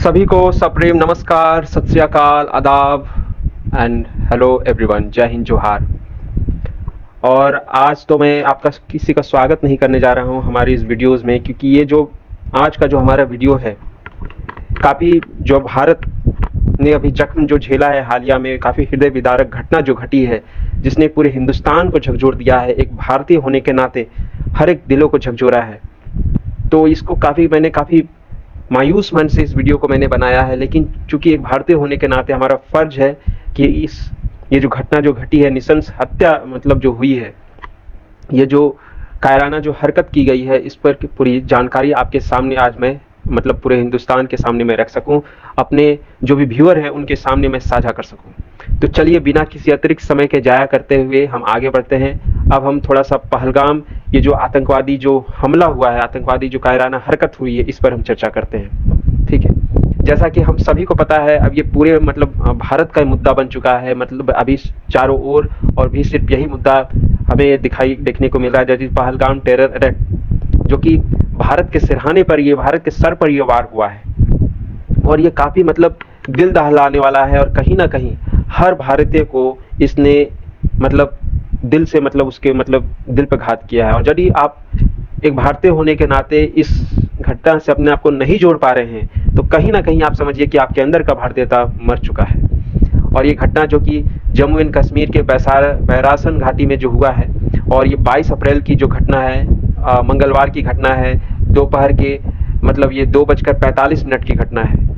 सभी को सप्रेम नमस्कार, सत श्री अकाल, आदाब एंड हेलो एवरीवन। जय हिंद, जोहार। और आज तो मैं आपका किसी का स्वागत नहीं करने जा रहा हूं हमारी इस वीडियोस में, क्योंकि ये जो आज का जो हमारा वीडियो है, काफ़ी जो भारत ने अभी जख्म जो झेला है हालिया में, काफ़ी हृदय विदारक घटना जो घटी है, जिसने पूरे हिंदुस्तान को झकझोर दिया है। एक भारतीय होने के नाते हर एक दिलों को झकझोरा है। तो इसको मैंने काफ़ी मायूस मन से इस वीडियो को मैंने बनाया है, लेकिन चूंकि एक भारतीय होने के नाते हमारा फर्ज है कि ये जो घटना जो घटी है, निशंस हत्या मतलब जो हुई है, ये जो कायराना जो हरकत की गई है, इस पर पूरी जानकारी आपके सामने आज मैं मतलब पूरे हिंदुस्तान के सामने मैं रख सकूं, अपने जो भी व्यूअर हैं उनके सामने मैं साझा कर सकूं। तो चलिए बिना किसी अतिरिक्त समय के जाया करते हुए हम आगे बढ़ते हैं। अब हम थोड़ा सा पहलगाम, ये जो आतंकवादी जो हमला हुआ है, आतंकवादी जो कायराना हरकत हुई है, इस पर हम चर्चा करते हैं। ठीक है, जैसा कि हम सभी को पता है, अब ये पूरे मतलब भारत का मुद्दा बन चुका है। मतलब अभी चारों ओर और भी सिर्फ यही मुद्दा हमें देखने को मिल रहा है, जैसे पहलगाम टेरर अटैक, जो कि भारत के सिरहाने पर, ये भारत के सर पर ये वार हुआ है। और ये काफ़ी मतलब दिल दहलाने वाला है, और कहीं ना कहीं हर भारतीय को इसने मतलब दिल से मतलब उसके मतलब दिल पर घात किया है। और यदि आप एक भारतीय होने के नाते इस घटना से अपने आप को नहीं जोड़ पा रहे हैं, तो कहीं ना कहीं आप समझिए कि आपके अंदर का भारतीयता मर चुका है। और ये घटना जो कि जम्मू एंड कश्मीर के बैरासन घाटी में जो हुआ है, और ये 22 अप्रैल की जो घटना है, मंगलवार की घटना है, दोपहर के मतलब ये 2:45 की घटना है।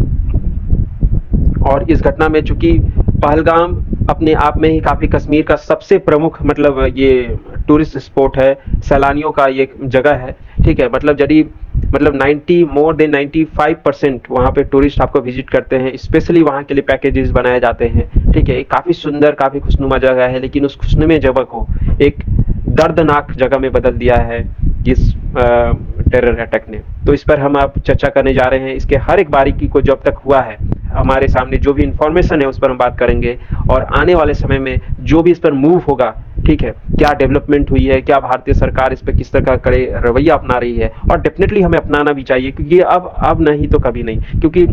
और इस घटना में चूंकि पहलगाम अपने आप में ही काफ़ी कश्मीर का सबसे प्रमुख मतलब ये टूरिस्ट स्पॉट है, सैलानियों का ये जगह है। ठीक है, मतलब यदि मतलब 95% वहाँ पे टूरिस्ट आपको विजिट करते हैं, स्पेशली वहाँ के लिए पैकेजेस बनाए जाते हैं। ठीक है, काफ़ी सुंदर, काफ़ी खुशनुमा जगह है, लेकिन उस खुशनुमा जगह को एक दर्दनाक जगह में बदल दिया है इस टेरर अटैक ने। तो इस पर हम आप चर्चा करने जा रहे हैं। इसके हर एक बारीकी को जब तक हुआ है हमारे सामने जो भी इंफॉर्मेशन है उस पर हम बात करेंगे, और आने वाले समय में जो भी इस पर मूव होगा, ठीक है, क्या डेवलपमेंट हुई है, क्या भारतीय सरकार इस पर किस तरह का कड़े रवैया अपना रही है, और डेफिनेटली हमें अपनाना भी चाहिए, क्योंकि अब नहीं तो कभी नहीं, क्योंकि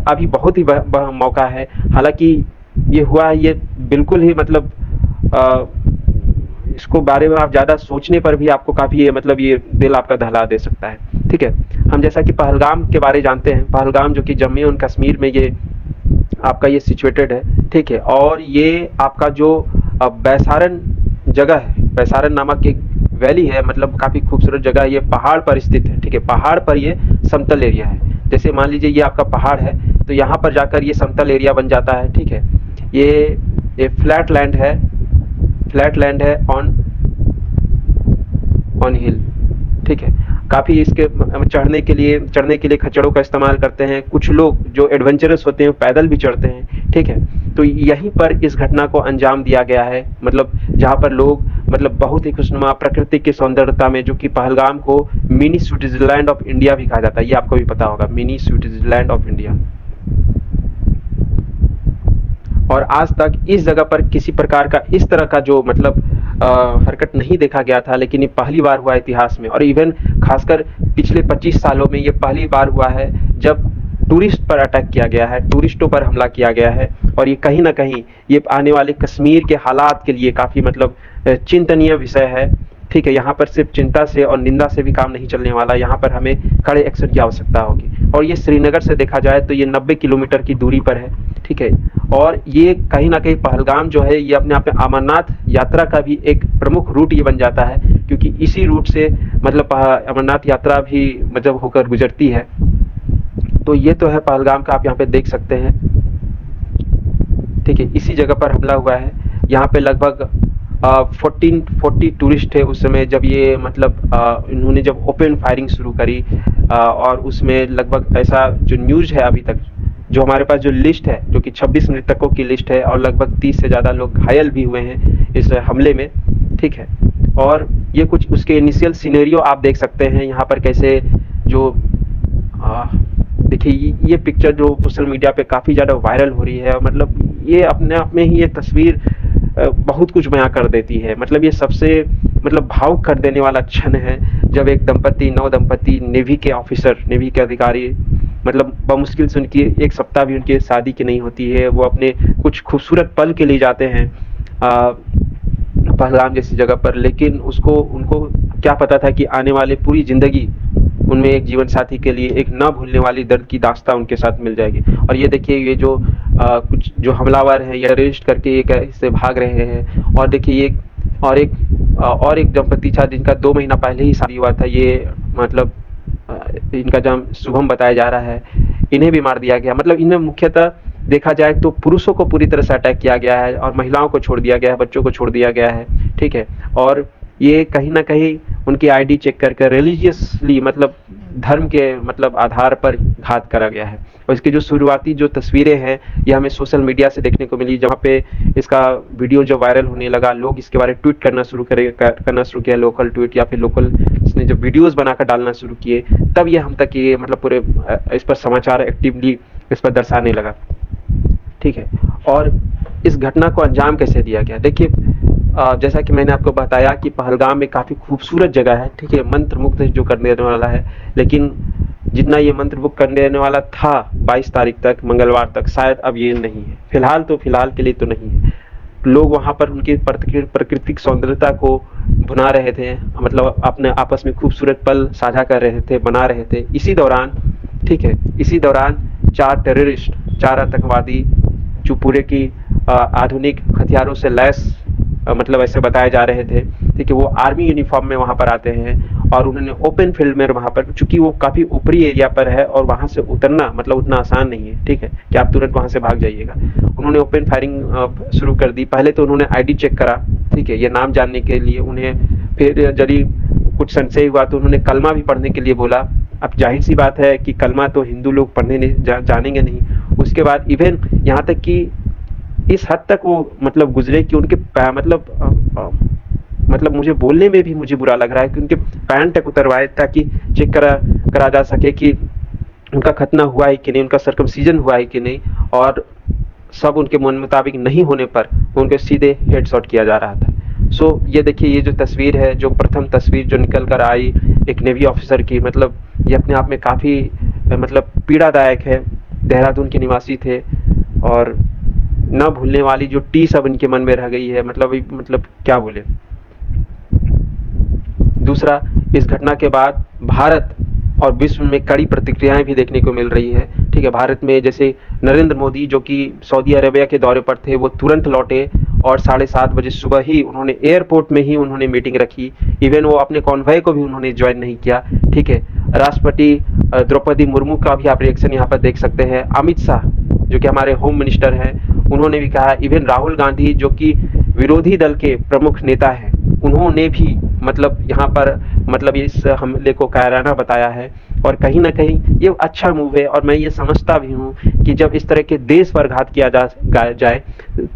अभी बहुत ही मौका है। हालांकि ये हुआ है, ये बिल्कुल ही मतलब इसको बारे में आप ज़्यादा सोचने पर भी आपको काफ़ी ये मतलब ये दिल आपका दहला दे सकता है। ठीक है, हम जैसा कि पहलगाम के बारे जानते हैं, पहलगाम जो कि जम्मू एंड कश्मीर में ये आपका ये सिचुएटेड है। ठीक है, और ये आपका जो बैसारन जगह है, बैसारन नामक एक वैली है, मतलब काफ़ी खूबसूरत जगह, ये पहाड़ पर स्थित है। ठीक है, पहाड़ पर ये समतल एरिया है। जैसे मान लीजिए ये आपका पहाड़ है, तो यहाँ पर जाकर ये समतल एरिया बन जाता है। ठीक है, ये फ्लैट लैंड है, फ्लैट लैंड है ऑन हिल। ठीक है, काफ़ी इसके चढ़ने के लिए खच्चरों का इस्तेमाल करते हैं। कुछ लोग जो एडवेंचरस होते हैं पैदल भी चढ़ते हैं। ठीक है, तो यहीं पर इस घटना को अंजाम दिया गया है, मतलब जहाँ पर लोग मतलब बहुत ही खुशनुमा प्रकृति की सौंदर्यता में, जो कि पहलगाम को मिनी स्विट्जरलैंड ऑफ इंडिया भी कहा जाता है, ये आपको भी पता होगा, मिनी स्विट्जरलैंड ऑफ इंडिया। और आज तक इस जगह पर किसी प्रकार का इस तरह का जो मतलब हरकत नहीं देखा गया था, लेकिन ये पहली बार हुआ इतिहास में। और इवन खासकर पिछले 25 सालों में ये पहली बार हुआ है जब टूरिस्ट पर अटैक किया गया है, टूरिस्टों पर हमला किया गया है। और ये कहीं ना कहीं ये आने वाले कश्मीर के हालात के लिए काफ़ी मतलब चिंतनीय विषय है। ठीक है, यहाँ पर सिर्फ चिंता से और निंदा से भी काम नहीं चलने वाला, यहाँ पर हमें कड़े एक्शन की आवश्यकता होगी। और ये श्रीनगर से देखा जाए तो ये 90 किलोमीटर की दूरी पर है। ठीक है, और ये कहीं ना कहीं पहलगाम जो है ये अपने आप में अमरनाथ यात्रा का भी एक प्रमुख रूट ये बन जाता है, क्योंकि इसी रूट से मतलब अमरनाथ यात्रा भी मतलब होकर गुजरती है। तो ये तो है पहलगाम का, आप यहाँ पे देख सकते हैं। ठीक है, इसी जगह पर हमला हुआ है। यहाँ पे लगभग 1440 टूरिस्ट थे उस समय जब ये मतलब इन्होंने जब ओपन फायरिंग शुरू करी। और उसमें लगभग ऐसा जो न्यूज़ है अभी तक, जो हमारे पास जो लिस्ट है, जो कि 26 मृतकों की लिस्ट है, और लगभग 30 से ज़्यादा लोग घायल भी हुए हैं इस हमले में। ठीक है, और ये कुछ उसके इनिशियल सिनेरियो आप देख सकते हैं यहाँ पर, कैसे जो देखिए ये पिक्चर जो सोशल मीडिया पे काफ़ी ज़्यादा वायरल हो रही है। मतलब ये अपने आप में ही ये तस्वीर बहुत कुछ बयां कर देती है। मतलब ये सबसे मतलब भावुक कर देने वाला क्षण है जब एक नव दंपति नेवी के ऑफिसर, नेवी के अधिकारी मतलब बमुश्किल से उनकी एक सप्ताह भी उनकी शादी की नहीं होती है। वो अपने कुछ खूबसूरत पल के लिए जाते हैं पहलगाम जैसी जगह पर, लेकिन उसको उनको क्या पता था कि आने वाले पूरी ज़िंदगी उनमें एक जीवन साथी के लिए एक ना भूलने वाली दर्द की दास्तां उनके साथ मिल जाएगी। और ये देखिए, ये जो कुछ जो हमलावर हैं, ये अरेस्ट करके एक इससे भाग रहे हैं। और देखिए ये और एक दंपति था जिनका 2 महीना पहले ही शादी हुआ था। ये मतलब इनका नाम शुभम बताया जा रहा है, इन्हें भी मार दिया गया। मतलब इनमें मुख्यतः देखा जाए तो पुरुषों को पूरी तरह से अटैक किया गया है और महिलाओं को छोड़ दिया गया है, बच्चों को छोड़ दिया गया है, ठीक है। और ये कहीं ना कहीं उनकी आईडी चेक करके रिलीजियसली मतलब धर्म के मतलब आधार पर घात करा गया है। और इसकी जो शुरुआती जो तस्वीरें हैं ये हमें सोशल मीडिया से देखने को मिली, जहाँ पे इसका वीडियो जो वायरल होने लगा, लोग इसके बारे में ट्वीट करना शुरू किया, लोकल ट्वीट या फिर लोकल इसने जो वीडियोस बनाकर डालना शुरू किए, तब ये हम तक ये मतलब पूरे इस पर समाचार एक्टिवली इस पर दर्शाने लगा, ठीक है। और इस घटना को अंजाम कैसे दिया गया, देखिए जैसा कि मैंने आपको बताया कि पहलगाम में काफ़ी खूबसूरत जगह है, ठीक है, मंत्रमुग्ध जो करने देने वाला है, लेकिन जितना ये मंत्रमुग्ध करने देने वाला था 22 तारीख तक, मंगलवार तक, शायद अब ये नहीं है। फिलहाल के लिए तो नहीं है। लोग वहाँ पर उनकी प्राकृतिक सौंदर्यता को भुना रहे थे, मतलब अपने आपस में खूबसूरत पल साझा कर रहे थे, बना रहे थे। इसी दौरान, ठीक है, इसी दौरान 4 टेररिस्ट, 4 आतंकवादी जो पूरे की आधुनिक हथियारों से लैस मतलब ऐसे बताए जा रहे थे, ठीक है, वो आर्मी यूनिफॉर्म में वहाँ पर आते हैं और उन्होंने ओपन फील्ड में वहाँ पर, चूंकि वो काफ़ी ऊपरी एरिया पर है और वहाँ से उतरना मतलब उतना आसान नहीं है, ठीक है, कि आप तुरंत वहाँ से भाग जाइएगा। उन्होंने ओपन फायरिंग शुरू कर दी। पहले तो उन्होंने आईडी चेक करा, ठीक है, ये नाम जानने के लिए उन्हें। फिर यदि कुछ संशय हुआ तो उन्होंने कलमा भी पढ़ने के लिए बोला। अब जाहिर सी बात है कि कलमा तो हिंदू लोग पढ़ने नहीं जानेंगे नहीं। उसके बाद इवन यहाँ तक कि इस हद तक वो मतलब गुजरे कि उनके मतलब मुझे बोलने में भी मुझे बुरा लग रहा है कि उनके पैंट तक उतरवाए ताकि चेक करा जा सके कि उनका खतना हुआ है कि नहीं, उनका सर्कमसीजन हुआ है कि नहीं। और सब उनके मन मुताबिक नहीं होने पर उनको सीधे हेडशॉट किया जा रहा था। सो ये देखिए, ये जो तस्वीर है, जो प्रथम तस्वीर जो निकल कर आई एक नेवी ऑफिसर की, मतलब ये अपने आप में काफ़ी मतलब पीड़ादायक है। देहरादून के निवासी थे और न भूलने वाली जो टीस अब इनके मन में रह गई है, मतलब क्या बोले। दूसरा, इस घटना के बाद भारत और विश्व में कड़ी प्रतिक्रियाएं भी देखने को मिल रही है, ठीक है। भारत में जैसे नरेंद्र मोदी जो कि सऊदी अरेबिया के दौरे पर थे, वो तुरंत लौटे और 7:30 बजे सुबह ही उन्होंने एयरपोर्ट में ही उन्होंने मीटिंग रखी। इवन वो अपने कॉन्वॉय को भी उन्होंने ज्वाइन नहीं किया, ठीक है। राष्ट्रपति द्रौपदी मुर्मू का भी आप रिएक्शन यहाँ पर देख सकते हैं। अमित शाह जो कि हमारे होम मिनिस्टर हैं, उन्होंने भी कहा। इवन राहुल गांधी जो कि विरोधी दल के प्रमुख नेता हैं, उन्होंने भी मतलब यहाँ पर मतलब इस हमले को कायराना बताया है। और कहीं ना कहीं ये अच्छा मूव है और मैं ये समझता भी हूँ कि जब इस तरह के देश पर घात किया जाए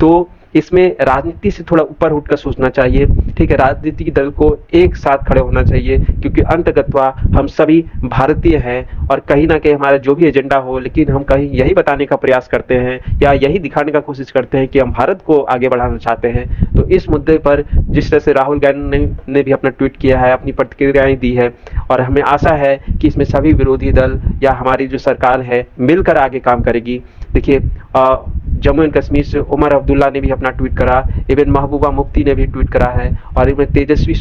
तो इसमें राजनीति से थोड़ा ऊपर उठकर सोचना चाहिए, ठीक है। राजनीतिक दल को एक साथ खड़े होना चाहिए, क्योंकि अंततः हम सभी भारतीय हैं और कहीं ना कहीं हमारा जो भी एजेंडा हो, लेकिन हम कहीं यही बताने का प्रयास करते हैं या यही दिखाने का कोशिश करते हैं कि हम भारत को आगे बढ़ाना चाहते हैं। तो इस मुद्दे पर जिस तरह से राहुल गांधी ने भी अपना ट्वीट किया है, अपनी प्रतिक्रियाएं दी है, और हमें आशा है कि इसमें सभी विरोधी दल या हमारी जो सरकार है मिलकर आगे काम करेगी। देखिए, जम्मू एंड कश्मीर से उमर अब्दुल्ला ने भी अपना ट्वीट करा, इवन महबूबा मुफ्ती ने भी ट्वीट करा है, और इवन तेजस्वी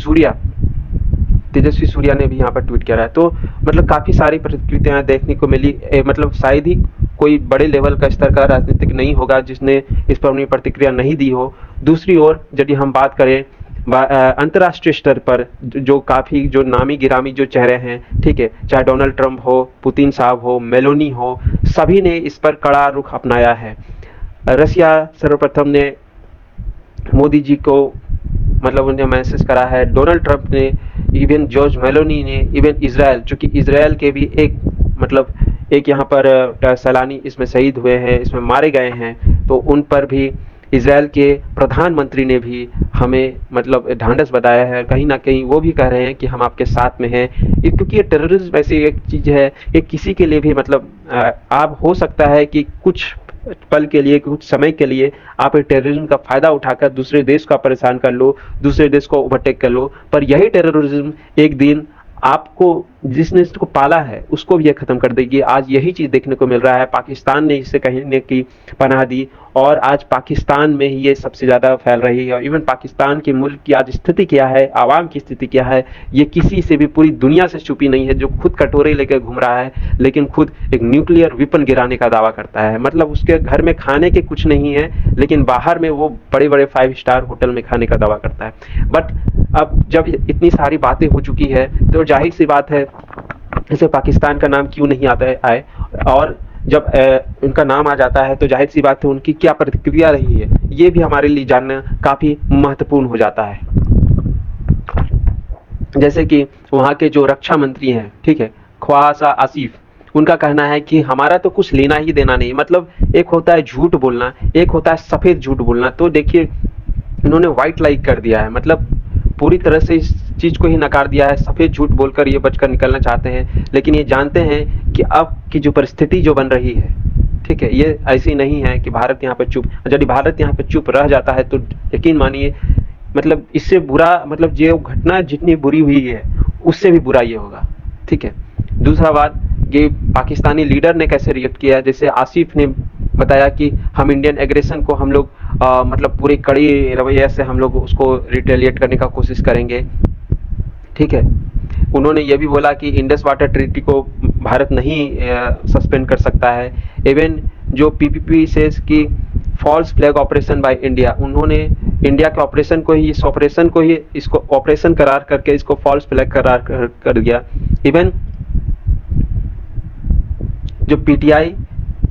सूर्या ने भी यहाँ पर ट्वीट किया है। तो मतलब काफ़ी सारी प्रतिक्रियाएं देखने को मिली। मतलब शायद ही कोई बड़े लेवल का स्तर का राजनीतिक नहीं होगा जिसने इस पर अपनी प्रतिक्रिया नहीं दी हो। दूसरी ओर यदि हम बात करें अंतर्राष्ट्रीय स्तर पर जो काफ़ी जो नामी गिरामी जो चेहरे हैं, ठीक है, चाहे डोनाल्ड ट्रंप हो, पुतिन साहब हो, मेलोनी हो, सभी ने इस पर कड़ा रुख अपनाया है। रसिया सर्वप्रथम ने मोदी जी को मतलब उन्हें मैसेज करा है। डोनाल्ड ट्रंप ने, इवन जॉर्ज मेलोनी ने, इवन इजराइल, चूंकि इजराइल के भी एक यहाँ पर सैलानी इसमें शहीद हुए हैं, इसमें मारे गए हैं, तो उन पर भी इजराइल के प्रधानमंत्री ने भी हमें मतलब ढांढस बताया है। कहीं ना कहीं वो भी कह रहे हैं कि हम आपके साथ में हैं, क्योंकि ये टेररिज्म ऐसी एक चीज़ है, ये किसी के लिए भी मतलब आप हो सकता है कि कुछ पल के लिए, कुछ समय के लिए आप टेररिज्म का फायदा उठाकर दूसरे देश का परेशान कर लो, दूसरे देश को ओवरटेक कर लो, पर यही टेररिज्म एक दिन आपको जिसने इसको पाला है उसको भी ये खत्म कर देगी। आज यही चीज देखने को मिल रहा है। पाकिस्तान ने इसे कहने की पनाह दी और आज पाकिस्तान में ही ये सबसे ज्यादा फैल रही है। और इवन पाकिस्तान के मुल्क की आज स्थिति क्या है, आवाम की स्थिति क्या है, ये किसी से भी पूरी दुनिया से छुपी नहीं है। जो खुद कटोरे लेकर घूम रहा है लेकिन खुद एक न्यूक्लियर वेपन गिराने का दावा करता है। मतलब उसके घर में खाने के कुछ नहीं है लेकिन बाहर में वो बड़े बड़े 5 स्टार होटल में खाने का दावा करता है। बट अब जब इतनी सारी बातें हो चुकी है तो जाहिर सी बात है इसे पाकिस्तान का नाम क्यों नहीं आता है आए, और जब उनका नाम आ जाता है तो जाहिर सी बात है उनकी क्या प्रतिक्रिया रही है ये भी हमारे लिए जानना काफी महत्वपूर्ण हो जाता है। जैसे कि वहाँ के जो रक्षा मंत्री हैं, ठीक है, ख्वाजा आसिफ, उनका कहना है कि हमारा तो कुछ लेना ही देना नहीं। मतलब एक होता है झूठ बोलना, एक होता है सफेद झूठ बोलना। तो देखिए इन्होंने व्हाइट लाई कर दिया है, मतलब पूरी तरह से इस चीज को ही नकार दिया है। सफेद झूठ बोलकर ये बचकर निकलना चाहते हैं लेकिन ये जानते हैं कि अब की जो परिस्थिति जो बन रही है, ठीक है, ये ऐसी नहीं है कि भारत यहाँ पे चुप, यदि भारत यहाँ पे चुप रह जाता है तो यकीन मानिए मतलब इससे बुरा, मतलब जो घटना जितनी बुरी हुई है उससे भी बुरा ये होगा, ठीक है। दूसरा बात, ये पाकिस्तानी लीडर ने कैसे रिएक्ट किया, जैसे आसिफ ने बताया कि हम इंडियन एग्रेशन को हम लोग मतलब पूरी कड़ी रवैया से हम लोग उसको रिटेलिएट करने का कोशिश करेंगे, ठीक है। उन्होंने ये भी बोला कि इंडस वाटर ट्रीटी को भारत नहीं सस्पेंड कर सकता है। इवन जो पीपीपी सेज की false flag operation by India, उन्होंने इंडिया के ऑपरेशन को ही, इस ऑपरेशन को ही, इसको ऑपरेशन करार करके इसको फॉल्स फ्लैग करार कर दिया। इवन जो पीटीआई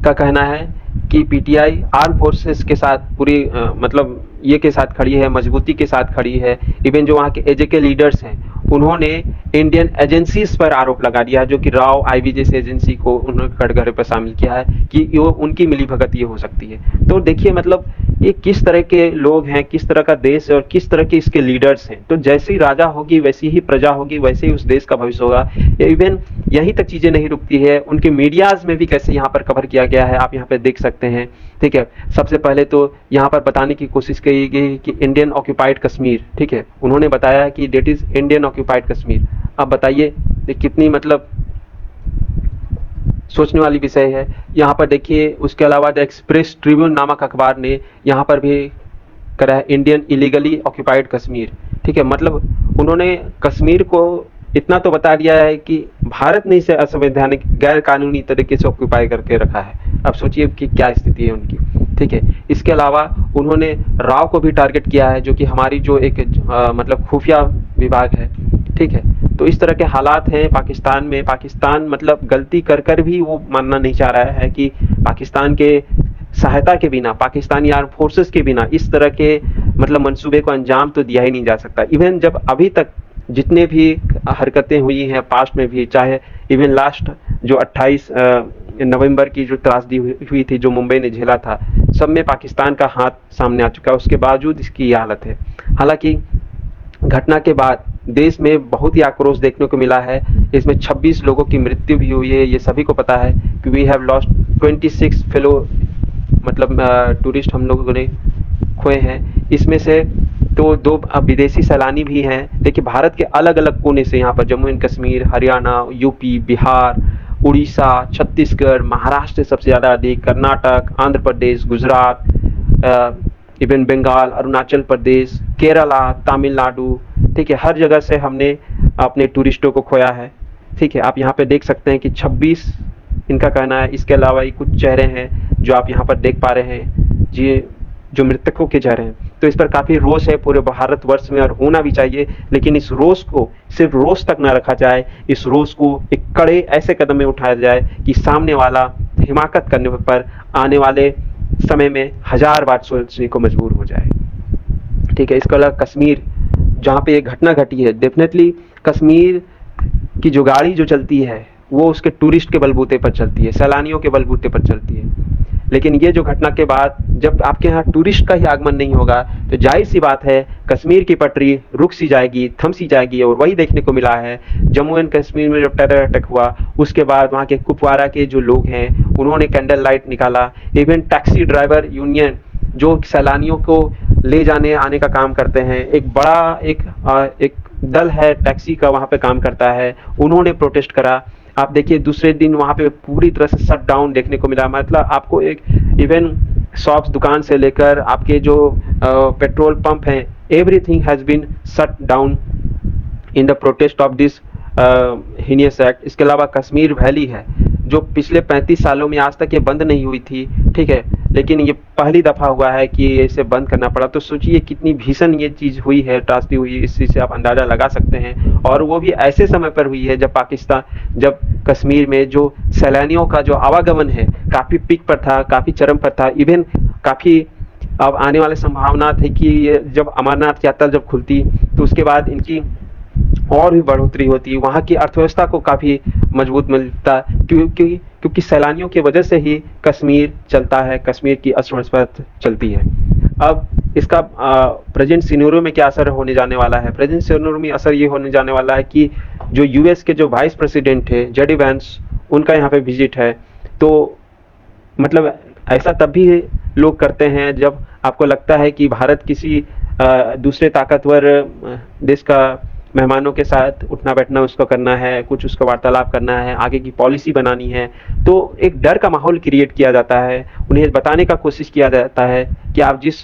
का कहना है कि पीटीआई आर्म फोर्सेस के साथ पूरी मतलब ये के साथ खड़ी है, मजबूती के साथ खड़ी है। इवन जो वहाँ के एजेके लीडर्स हैं उन्होंने इंडियन एजेंसीज पर आरोप लगा दिया, जो कि राव आईवी जैसे एजेंसी को उन्होंने कटघरे पर शामिल किया है कि ये उनकी मिलीभगत ये हो सकती है। तो देखिए मतलब ये किस तरह के लोग हैं, किस तरह का देश है और किस तरह के इसके लीडर्स हैं। तो जैसी राजा होगी वैसी ही प्रजा होगी, वैसे ही उस देश का भविष्य होगा। इवन यहीं तक चीजें नहीं रुकती है, उनके मीडियाज में भी कैसे यहाँ पर कवर किया गया है आप यहाँ पे देख सकते हैं, ठीक है। सबसे पहले तो यहाँ पर बताने की कोशिश की गई कि इंडियन ऑक्यूपाइड कश्मीर, ठीक है, उन्होंने बताया कि that is Indian occupied Kashmir. अब बताइए कितनी मतलब सोचने वाली विषय है। यहाँ पर देखिए उसके अलावा द एक्सप्रेस ट्रिब्यून नामक अखबार ने यहाँ पर भी करा है इंडियन इलीगली ऑक्यूपाइड कश्मीर, ठीक है। मतलब उन्होंने कश्मीर को इतना तो बता दिया है कि भारत ने इसे असंवैधानिक गैर कानूनी तरीके से ऑक्यूपाई करके रखा है। अब सोचिए कि क्या स्थिति है उनकी, ठीक है। इसके अलावा उन्होंने राव को भी टारगेट किया है, जो कि हमारी जो एक मतलब खुफिया विभाग है, ठीक है। तो इस तरह के हालात हैं पाकिस्तान में। पाकिस्तान मतलब गलती कर कर भी वो मानना नहीं चाह रहा है कि पाकिस्तान के सहायता के बिना, पाकिस्तानी आर्म फोर्सेस के बिना इस तरह के मतलब मंसूबे को अंजाम तो दिया ही नहीं जा सकता। इवन जब अभी तक जितने भी हरकतें हुई हैं पास्ट में भी, चाहे इवन लास्ट जो 28 नवंबर की जो त्रासदी हुई थी जो मुंबई ने झेला था, सब में पाकिस्तान का हाथ सामने आ चुका है। उसके बावजूद इसकी ये हालत है। हालांकि घटना के बाद देश में बहुत ही आक्रोश देखने को मिला है। इसमें 26 लोगों की मृत्यु भी हुई है, ये सभी को पता है कि वी हैव लॉस्ट 26 फेलो मतलब टूरिस्ट हम लोगों ने खोए हैं। इसमें से तो 2 विदेशी सैलानी भी हैं। देखिए भारत के अलग अलग कोने से यहाँ पर जम्मू एंड कश्मीर, हरियाणा, यूपी, बिहार, उड़ीसा, छत्तीसगढ़, महाराष्ट्र से सबसे ज़्यादा अधिक, कर्नाटक, आंध्र प्रदेश, गुजरात, इवन बंगाल, अरुणाचल प्रदेश, केरला, तमिलनाडु, ठीक है, हर जगह से हमने अपने टूरिस्टों को खोया है, ठीक है। आप यहाँ पे देख सकते हैं कि 26 इनका कहना है। इसके अलावा ये कुछ चेहरे हैं जो आप यहाँ पर देख पा रहे हैं, जी, जो मृतकों के चेहरे हैं। तो इस पर काफी रोष है पूरे भारतवर्ष में और होना भी चाहिए, लेकिन इस रोष को सिर्फ रोष तक न रखा जाए, इस रोष को एक कड़े ऐसे कदम में उठाया जाए कि सामने वाला हिमाकत करने पर आने वाले समय में 1000 बार सोचने को मजबूर हो जाए, ठीक है। इसके अलावा कश्मीर जहाँ पे ये घटना घटी है, डेफिनेटली कश्मीर की जो गाड़ी जो चलती है वो उसके टूरिस्ट के बलबूते पर चलती है, सैलानियों के बलबूते पर चलती है। लेकिन ये जो घटना के बाद जब आपके यहाँ टूरिस्ट का ही आगमन नहीं होगा तो जाहिर सी बात है कश्मीर की पटरी रुक सी जाएगी, थम सी जाएगी। और वही देखने को मिला है जम्मू एंड कश्मीर में जब टेरर अटैक हुआ उसके बाद वहाँ के कुपवारा के जो लोग हैं उन्होंने कैंडल लाइट निकाला। इवन टैक्सी ड्राइवर यूनियन जो सैलानियों को ले जाने आने का काम करते हैं, एक बड़ा एक दल है टैक्सी का वहाँ पे काम करता है, उन्होंने प्रोटेस्ट करा। आप देखिए दूसरे दिन वहाँ पे पूरी तरह से शट डाउन देखने को मिला, मतलब आपको एक इवन शॉप्स दुकान से लेकर आपके जो पेट्रोल पंप हैं, everything has been shut down in the protest of this heinous act. इसके अलावा कश्मीर वैली है जो पिछले 35 सालों में आज तक ये बंद नहीं हुई थी, ठीक है, लेकिन ये पहली दफा हुआ है कि इसे बंद करना पड़ा। तो सोचिए कितनी भीषण ये चीज हुई है, त्रासदी हुई है, इस चीज से आप अंदाजा लगा सकते हैं। और वो भी ऐसे समय पर हुई है जब कश्मीर में जो सैलानियों का जो आवागमन है काफी पीक पर था, काफी चरम पर था। इवन काफी अब आने वाले संभावना थी कि जब अमरनाथ यात्रा जब खुलती तो उसके बाद इनकी और भी बढ़ोतरी होती, वहाँ की अर्थव्यवस्था को काफ़ी मजबूत मिलता, क्योंकि सैलानियों की वजह से ही कश्मीर चलता है, कश्मीर की अर्थव्यवस्था चलती है। अब इसका प्रेजेंट सिनेरियो में क्या असर होने जाने वाला है? प्रेजेंट सिनेरियो में असर ये होने जाने वाला है कि जो यूएस के जो वाइस प्रेसिडेंट थे जेडी वैंस, उनका यहाँ पे विजिट है। तो मतलब ऐसा तब भी लोग करते हैं जब आपको लगता है कि भारत किसी दूसरे ताकतवर देश का मेहमानों के साथ उठना बैठना उसको करना है, कुछ उसको वार्तालाप करना है, आगे की पॉलिसी बनानी है, तो एक डर का माहौल क्रिएट किया जाता है। उन्हें बताने का कोशिश किया जाता है कि आप जिस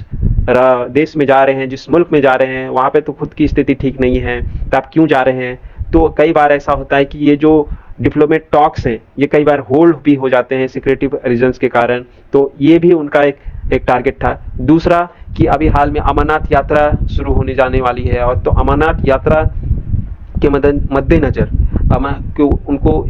देश में जा रहे हैं, जिस मुल्क में जा रहे हैं, वहाँ पे तो खुद की स्थिति ठीक नहीं है, तो आप क्यों जा रहे हैं? तो कई बार ऐसा होता है कि ये जो डिप्लोमेट टॉक्स हैं ये कई बार होल्ड भी हो जाते हैं सिक्योरिटी रीजंस के कारण। तो ये भी उनका एक टारगेट था। दूसरा कि अभी हाल में अमरनाथ यात्रा शुरू होने जाने वाली है, और तो अमरनाथ यात्रा के मद्देनजर उनको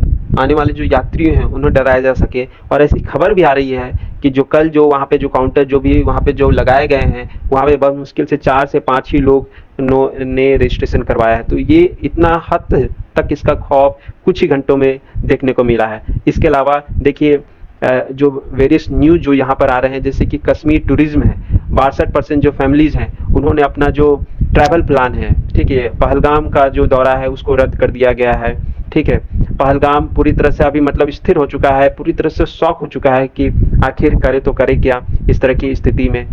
आने वाले जो यात्री हैं उन्हें डराया जा सके। और ऐसी खबर भी आ रही है कि जो कल जो वहाँ पे जो काउंटर जो भी वहाँ पे जो लगाए गए हैं, वहाँ पे बहुत मुश्किल से 4 से 5 ही लोग ने रजिस्ट्रेशन करवाया है। तो ये इतना हद तक इसका खौफ कुछ ही घंटों में देखने को मिला है। इसके अलावा देखिए जो वेरियस न्यूज जो यहाँ पर आ रहे हैं, जैसे कि कश्मीर टूरिज्म है, 62% जो फैमिलीज हैं उन्होंने अपना जो ट्रैवल प्लान है, ठीक है, पहलगाम का जो दौरा है उसको रद्द कर दिया गया है, ठीक है। पहलगाम पूरी तरह से अभी मतलब स्थिर हो चुका है, पूरी तरह से शॉक हो चुका है कि आखिर करे तो करे क्या इस तरह की स्थिति में।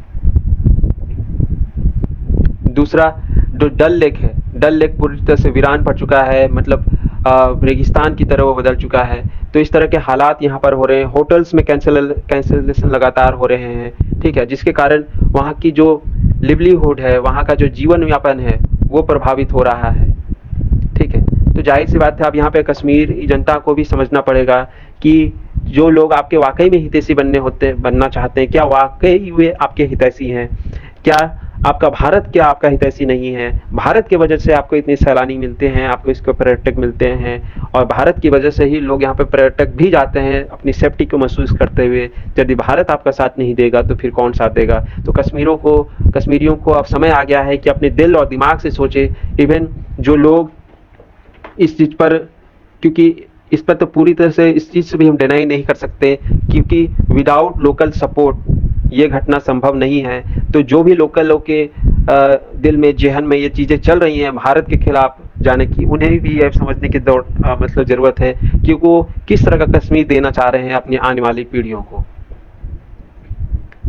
दूसरा जो डल लेक है, डल लेक पूरी तरह से वीरान पड़ चुका है, मतलब रेगिस्तान की तरह वो बदल चुका है। तो इस तरह के हालात यहाँ पर हो रहे हैं। होटल्स में कैंसिलेशन लगातार हो रहे हैं, ठीक है, जिसके कारण वहाँ की जो लिवलीहुड है, वहाँ का जो जीवन यापन है वो प्रभावित हो रहा है, ठीक है। तो जाहिर सी बात है अब यहाँ पे कश्मीर जनता को भी समझना पड़ेगा कि जो लोग आपके वाकई में हितैषी बनना चाहते हैं, क्या वाकई वे आपके हितैषी हैं? क्या आपका भारत क्या आपका हितैषी नहीं है? भारत की वजह से आपको इतने सैलानी मिलते हैं, आपको इसके पर्यटक मिलते हैं, और भारत की वजह से ही लोग यहाँ पे पर्यटक भी जाते हैं अपनी सेफ्टी को महसूस करते हुए। यदि भारत आपका साथ नहीं देगा तो फिर कौन साथ देगा? तो कश्मीरियों को अब समय आ गया है कि अपने दिल और दिमाग से सोचे। इवन जो लोग इस चीज पर, क्योंकि इस पर तो पूरी तरह से इस चीज से भी हम डिनाई नहीं कर सकते, क्योंकि विदाउट लोकल सपोर्ट ये घटना संभव नहीं है। तो जो भी लोकल लोग के दिल में जेहन में ये चीजें चल रही हैं भारत के खिलाफ जाने की, उन्हें भी ये समझने की मतलब जरूरत है कि वो किस तरह का कश्मीर देना चाह रहे हैं अपनी आने वाली पीढ़ियों को।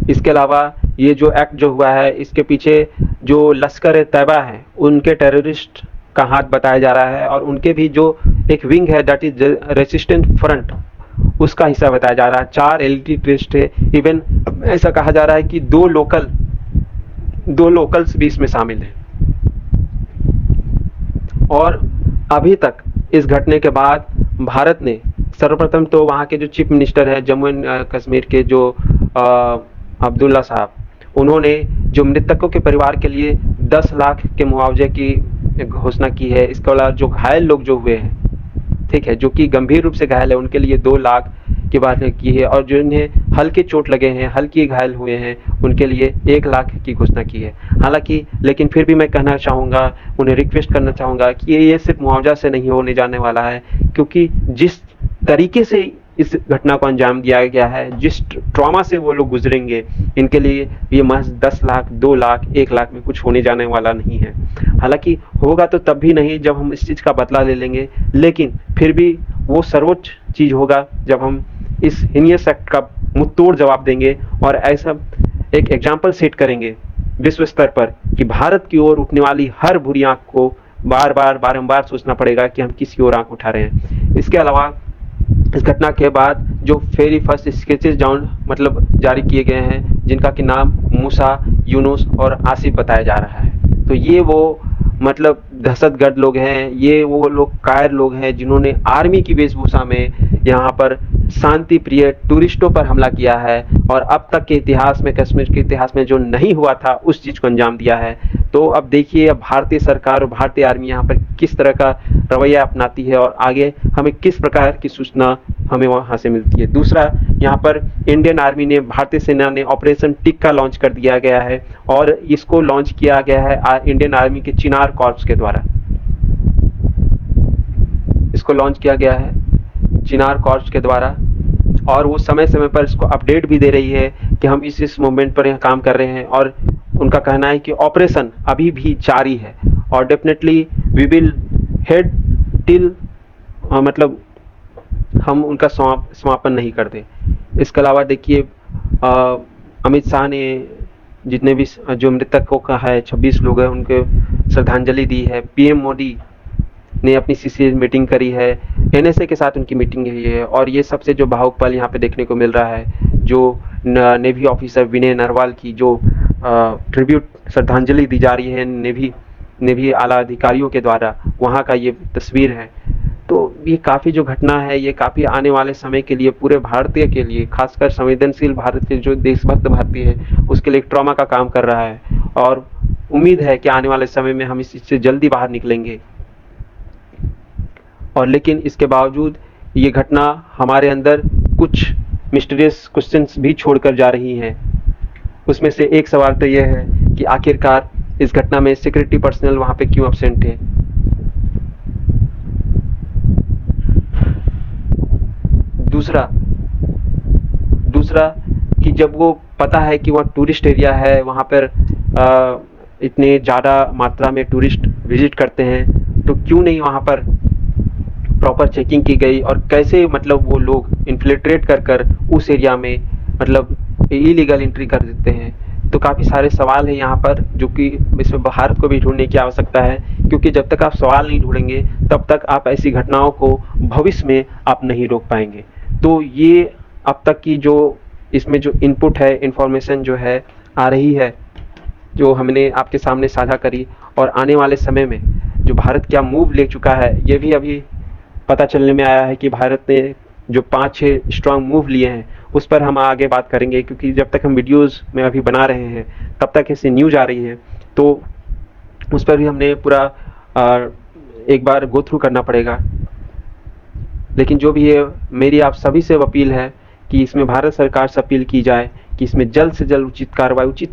इसके अलावा ये जो एक्ट जो हुआ है, इसके पीछे जो लश्कर तैयबा है उनके टेररिस्ट का हाथ बताया जा रहा है, और उनके भी जो एक विंग है दैट इज रेसिस्टेंट फ्रंट, उसका हिस्सा बताया जा रहा है। 4 एलटी टेस्ट है। इवन ऐसा कहा जा रहा है कि दो लोकल्स भी इसमें शामिल हैं। और अभी तक इस घटने के बाद भारत ने सर्वप्रथम तो वहाँ के जो चीफ मिनिस्टर है जम्मू एंड कश्मीर के जो अब्दुल्ला साहब, उन्होंने जो मृतकों के परिवार के लिए 10 लाख के मुआवजे की घोषणा की है। इसके अलावा जो घायल लोग जो हुए हैं, ठीक है, जो कि गंभीर रूप से घायल है, उनके लिए 2 लाख की बात की है, और जो इन्हें हल्के चोट लगे हैं, हल्के घायल हुए हैं, उनके लिए 1 लाख की घोषणा की है। हालांकि लेकिन फिर भी मैं कहना चाहूँगा, उन्हें रिक्वेस्ट करना चाहूँगा कि ये सिर्फ मुआवजा से नहीं होने जाने वाला है, क्योंकि जिस तरीके से इस घटना को अंजाम दिया गया है, जिस ट्रॉमा से वो लोग गुजरेंगे, इनके लिए ये महज 10 लाख, 2 लाख, 1 लाख में कुछ होने जाने वाला नहीं है। हालांकि होगा तो तब भी नहीं जब हम इस चीज़ का बदला ले लेंगे, लेकिन फिर भी वो सर्वोच्च चीज़ होगा जब हम इस हिनियस एक्ट का मुंहतोड़ जवाब देंगे और ऐसा एक एग्जाम्पल सेट करेंगे विश्व स्तर पर कि भारत की ओर उठने वाली हर बुरी आंख को बार बार बारंबार सोचना पड़ेगा कि हम किसी ओर आंख उठा रहे हैं। इसके अलावा इस घटना के बाद जो वेरी फर्स्ट स्केचेस डाउन मतलब जारी किए गए हैं, जिनका कि नाम मूसा, यूनुस और आसिफ बताया जा रहा है, तो ये वो मतलब दहशतगर्द लोग हैं, ये वो लोग कायर लोग हैं जिन्होंने आर्मी की वेशभूषा में यहाँ पर शांति प्रिय टूरिस्टों पर हमला किया है और अब तक के इतिहास में, कश्मीर के इतिहास में जो नहीं हुआ था उस चीज़ को अंजाम दिया है। तो अब देखिए अब भारतीय सरकार और भारतीय आर्मी यहाँ पर किस तरह का रवैया अपनाती है और आगे हमें किस प्रकार की सूचना हमें वहाँ से मिलती है। दूसरा, यहाँ पर इंडियन आर्मी ने, भारतीय सेना ने ऑपरेशन टिक्का लॉन्च कर दिया गया है और इसको लॉन्च किया गया है इंडियन आर्मी के चिनार कॉर्प्स के द्वारा। इसको लॉन्च किया गया है चिनार कॉर्प्स के द्वारा और वो समय समय पर इसको अपडेट भी दे रही है कि हम इस मोमेंट पर यहाँ काम कर रहे हैं और उनका कहना है कि ऑपरेशन अभी भी जारी है और definitely we will head till मतलब हम उनका समापन नहीं कर दें। इसके अलावा देखिए अमित शाह ने जितने भी जो मृतकों का है 26 लोग हैं उनके श्रद्धांजलि दी है। पीएम मोदी ने अपनी सीसी मीटिंग करी है, एनएसए के साथ उनकी मीटिंग हुई है और ये सबसे जो भावुक पल यहाँ पे देखने को मिल रहा है, जो नेवी ऑफिसर विनय नरवाल की जो ट्रिब्यूट श्रद्धांजलि दी जा रही है नेवी आला अधिकारियों के द्वारा, वहाँ का ये तस्वीर है। तो ये काफ़ी जो घटना है ये काफ़ी आने वाले समय के लिए पूरे भारतीय के लिए, खासकर संवेदनशील भारतीय जो देशभक्त भारतीय है उसके लिए एक ट्रॉमा का काम कर रहा है और उम्मीद है कि आने वाले समय में हम इस चीज़ से जल्दी बाहर निकलेंगे। और लेकिन इसके बावजूद ये घटना हमारे अंदर कुछ मिस्टीरियस क्वेश्चंस भी छोड़कर जा रही हैं। उसमें से एक सवाल तो यह है कि आखिरकार इस घटना में सिक्योरिटी पर्सनल वहाँ पे क्यों एब्सेंट थे। दूसरा कि जब वो पता है कि वह टूरिस्ट एरिया है, वहाँ पर इतने ज़्यादा मात्रा में टूरिस्ट विजिट करते हैं, तो क्यों नहीं वहाँ पर प्रॉपर चेकिंग की गई और कैसे मतलब वो लोग इन्फिल्ट्रेट कर उस एरिया में मतलब इलीगल एंट्री कर देते हैं। तो काफ़ी सारे सवाल हैं यहाँ पर जो कि इसमें भारत को भी ढूंढने की आवश्यकता है, क्योंकि जब तक आप सवाल नहीं ढूंढेंगे तब तक आप ऐसी घटनाओं को भविष्य में आप नहीं रोक पाएंगे। तो ये अब तक की जो इसमें जो इनपुट है, इंफॉर्मेशन जो है आ रही है, जो हमने आपके सामने साझा करी, और आने वाले समय में जो भारत क्या मूव ले चुका है ये भी अभी पता चलने में आया है कि भारत ने जो 5-6 स्ट्रांग मूव लिए हैं उस पर हम आगे बात करेंगे, क्योंकि जब तक हम वीडियोस में अभी बना रहे हैं तब तक ऐसी न्यूज़ आ रही है तो उस पर भी हमने पूरा एक बार गो थ्रू करना पड़ेगा। लेकिन जो भी है, मेरी आप सभी से अपील है कि इसमें भारत सरकार से अपील की जाए कि इसमें जल्द से जल्द उचित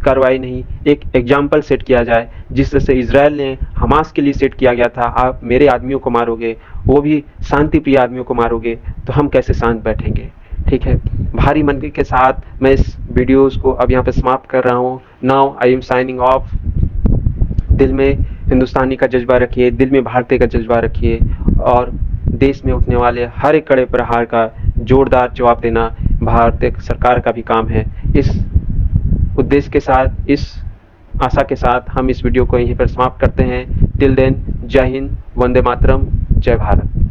कार्रवाई नहीं, एक एग्जाम्पल सेट किया जाए, जिस तरह से इजराइल ने हमास के लिए सेट किया गया था, आप मेरे आदमियों को मारोगे, वो भी शांति प्रिय आदमियों को मारोगे, तो हम कैसे शांत बैठेंगे। ठीक है, भारी मन के साथ मैं इस वीडियोस को अब यहाँ पे समाप्त कर रहा हूँ। Now I am signing off. दिल में हिंदुस्तानी का जज्बा रखिए, दिल में भारतीय का जज्बा रखिए और देश में उठने वाले हर एक कड़े प्रहार का जोरदार जवाब देना भारतीय सरकार का भी काम है। इस उद्देश्य के साथ, इस आशा के साथ हम इस वीडियो को यहीं पर समाप्त करते हैं। टिल देन, जय हिंद, वंदे मातरम, जय भारत।